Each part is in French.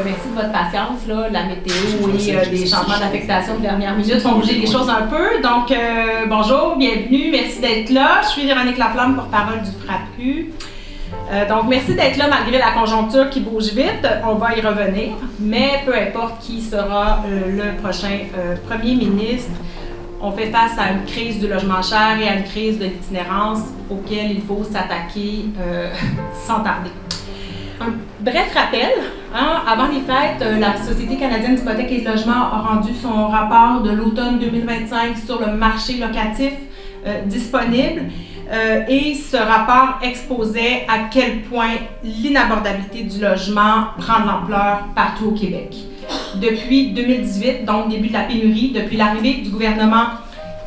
merci de votre patience. Là, la météo et des changements d'affectation de dernière minute font bouger les choses un peu. Donc, bonjour, bienvenue, merci d'être là. Je suis Véronique Laflamme, porte-parole du FRAPRU. Donc, merci d'être là malgré la conjoncture qui bouge vite. On va y revenir, mais peu importe qui sera le prochain premier ministre, on fait face à une crise du logement cher et à une crise de l'itinérance auquel il faut s'attaquer sans tarder. Un bref rappel, avant les fêtes, la Société canadienne d'hypothèques et de logement a rendu son rapport de l'automne 2025 sur le marché locatif disponible. Et ce rapport exposait à quel point l'inabordabilité du logement prend de l'ampleur partout au Québec. Depuis 2018, donc début de la pénurie, depuis l'arrivée du gouvernement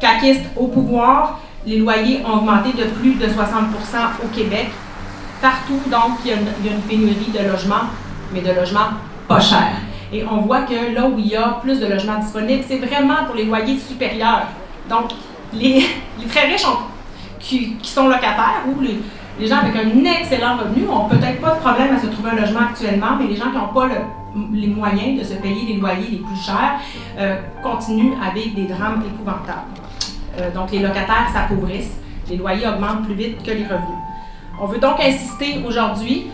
caquiste au pouvoir, les loyers ont augmenté de plus de 60% au Québec. Partout, donc, il y a une pénurie de logements, mais de logements pas chers. Et on voit que là où il y a plus de logements disponibles, c'est vraiment pour les loyers supérieurs. Donc, les très riches qui sont locataires ou les gens avec un excellent revenu n'ont peut-être pas de problème à se trouver un logement actuellement, mais les gens qui n'ont pas les moyens de se payer les loyers les plus chers continuent à vivre des drames épouvantables. Donc, les locataires s'appauvrissent, les loyers augmentent plus vite que les revenus. On veut donc insister aujourd'hui,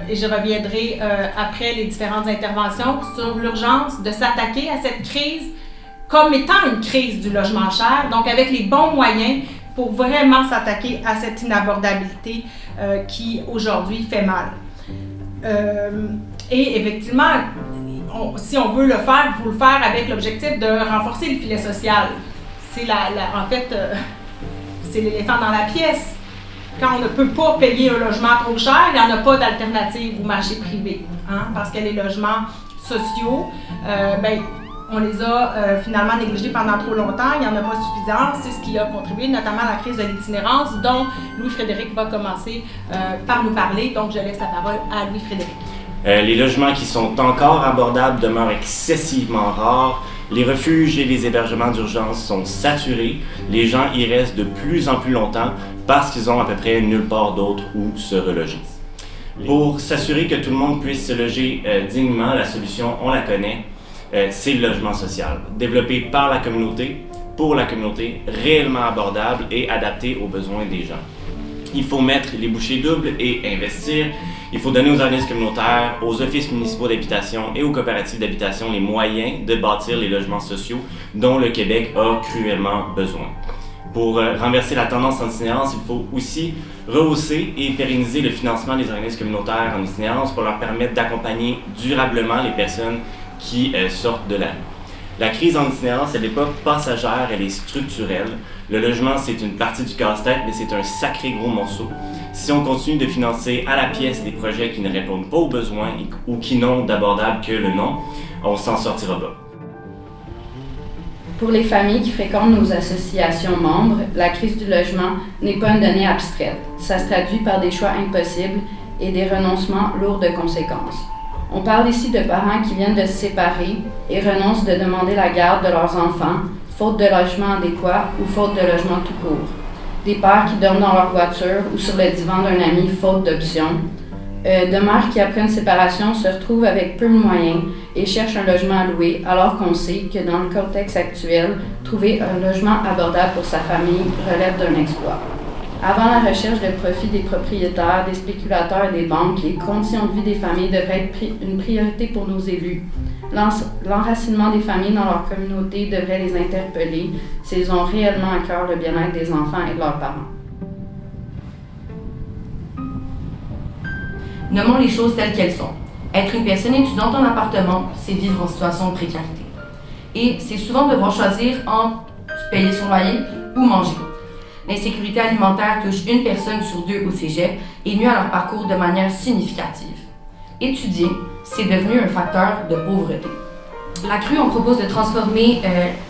et je reviendrai après les différentes interventions, sur l'urgence de s'attaquer à cette crise comme étant une crise du logement cher, donc avec les bons moyens pour vraiment s'attaquer à cette inabordabilité qui aujourd'hui fait mal. Et effectivement, si on veut le faire, il faut le faire avec l'objectif de renforcer le filet social. C'est en fait, c'est l'éléphant dans la pièce. Quand on ne peut pas payer un logement trop cher, il n'y en a pas d'alternative au marché privé. Parce que les logements sociaux, on les a finalement négligés pendant trop longtemps, il n'y en a pas suffisant. C'est ce qui a contribué notamment à la crise de l'itinérance, dont Louis-Frédéric va commencer par nous parler. Donc, je laisse la parole à Louis-Frédéric. Les logements qui sont encore abordables demeurent excessivement rares. Les refuges et les hébergements d'urgence sont saturés. Les gens y restent de plus en plus longtemps parce qu'ils ont à peu près nulle part d'autre où se reloger. Pour s'assurer que tout le monde puisse se loger dignement, la solution, on la connaît, c'est le logement social, développé par la communauté, pour la communauté, réellement abordable et adapté aux besoins des gens. Il faut mettre les bouchées doubles et investir. Il faut donner aux organismes communautaires, aux offices municipaux d'habitation et aux coopératives d'habitation les moyens de bâtir les logements sociaux dont le Québec a cruellement besoin. Pour renverser la tendance en itinérance, il faut aussi rehausser et pérenniser le financement des organismes communautaires en itinérance pour leur permettre d'accompagner durablement les personnes qui sortent de la rue. La crise en itinérance, elle n'est pas passagère, elle est structurelle. Le logement, c'est une partie du casse-tête, mais c'est un sacré gros morceau. Si on continue de financer à la pièce des projets qui ne répondent pas aux besoins ou qui n'ont d'abordable que le nom, on s'en sortira pas. Pour les familles qui fréquentent nos associations membres, la crise du logement n'est pas une donnée abstraite. Ça se traduit par des choix impossibles et des renoncements lourds de conséquences. On parle ici de parents qui viennent de se séparer et renoncent de demander la garde de leurs enfants, faute de logement adéquat ou faute de logement tout court. Des pères qui dorment dans leur voiture ou sur le divan d'un ami, faute d'options. De mères qui, après une séparation, se retrouvent avec peu de moyens et cherchent un logement à louer, alors qu'on sait que dans le contexte actuel, trouver un logement abordable pour sa famille relève d'un exploit. Avant la recherche de profit des propriétaires, des spéculateurs et des banques, les conditions de vie des familles devraient être une priorité pour nos élus. L'enracinement des familles dans leur communauté devrait les interpeller s'ils ont réellement à cœur le bien-être des enfants et de leurs parents. Nommons les choses telles qu'elles sont. Être une personne étudiante en appartement, c'est vivre en situation de précarité. Et c'est souvent devoir choisir entre payer son loyer ou manger. L'insécurité alimentaire touche une personne sur deux au cégep et nuit à leur parcours de manière significative. Étudier, c'est devenu un facteur de pauvreté. La CRU, on propose de transformer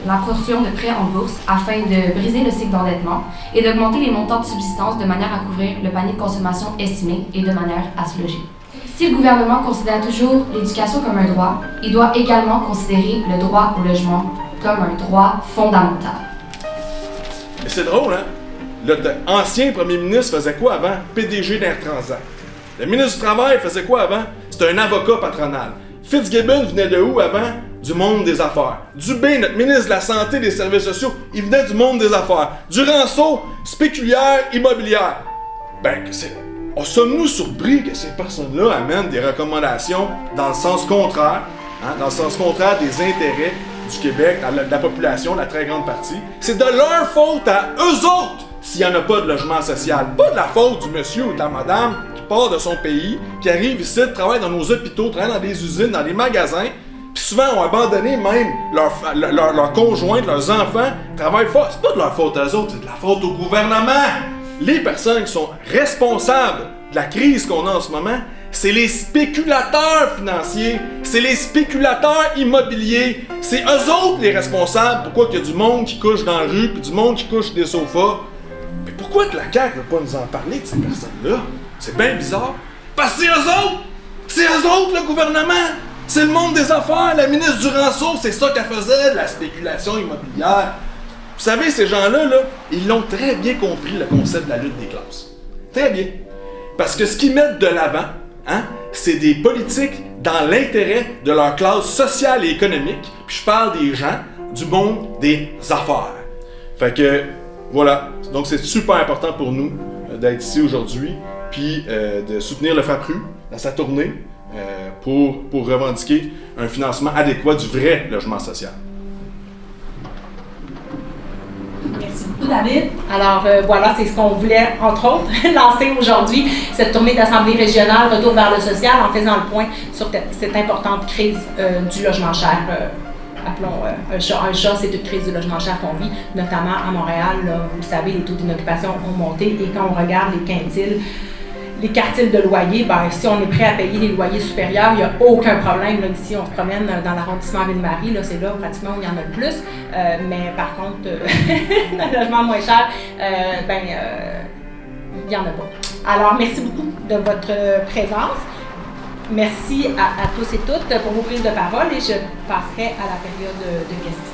la portion de prêts en bourse afin de briser le cycle d'endettement et d'augmenter les montants de subsistance de manière à couvrir le panier de consommation estimé et de manière à se loger. Si le gouvernement considère toujours l'éducation comme un droit, il doit également considérer le droit au logement comme un droit fondamental. Mais c'est drôle, hein? L'ancien premier ministre faisait quoi avant? PDG d'Air Transat. Le ministre du Travail faisait quoi avant? C'était un avocat patronal. Fitzgibbon venait de où avant? Du monde des affaires. Dubé, notre ministre de la Santé et des Services sociaux, il venait du monde des affaires. Duranceau, spéculière, immobilière. Ben, sommes-nous surpris que ces personnes-là amènent des recommandations dans le sens contraire, dans le sens contraire des intérêts du Québec, de la population, la très grande partie? C'est de leur faute à eux autres s'il n'y en a pas de logement social. Pas de la faute du monsieur ou de la madame qui part de son pays, qui arrive ici, travaille dans nos hôpitaux, travaille dans des usines, dans des magasins, puis souvent ont abandonné même leurs conjointes, leurs enfants, travaillent fort. C'est pas de leur faute à eux autres, c'est de la faute au gouvernement. Les personnes qui sont responsables de la crise qu'on a en ce moment, c'est les spéculateurs financiers, c'est les spéculateurs immobiliers, c'est eux autres les responsables. Pourquoi qu'il y a du monde qui couche dans la rue, puis du monde qui couche sur des sofas? Mais pourquoi que la CAQ veut pas nous en parler de ces personnes-là? C'est bien bizarre. Parce que c'est eux autres! C'est eux autres le gouvernement! C'est le monde des affaires! La ministre Duranceau, c'est ça qu'elle faisait, de la spéculation immobilière. Vous savez, ces gens-là, ils l'ont très bien compris, le concept de la lutte des classes. Très bien. Parce que ce qu'ils mettent de l'avant, c'est des politiques dans l'intérêt de leur classe sociale et économique. Puis je parle des gens du monde des affaires. Fait que, voilà. Donc c'est super important pour nous d'être ici aujourd'hui, puis de soutenir le FRAPRU dans sa tournée pour revendiquer un financement adéquat du vrai logement social. Merci beaucoup, David. Alors, voilà, c'est ce qu'on voulait, entre autres, lancer aujourd'hui, cette tournée d'Assemblée régionale Retour vers le social, en faisant le point sur cette importante crise du logement cher. Appelons un chat, c'est une crise du logement cher qu'on vit, notamment à Montréal. Là, vous savez, les taux d'inoccupation ont monté, et quand on regarde les quintiles, les quartiles de loyer, ben, si on est prêt à payer les loyers supérieurs, il n'y a aucun problème. Là, ici, on se promène dans l'arrondissement Ville-Marie, là, c'est là pratiquement où il y en a le plus. Mais par contre, le logement moins cher, il n'y en a pas. Alors, merci beaucoup de votre présence. Merci à tous et toutes pour vos prises de parole, et je passerai à la période de questions.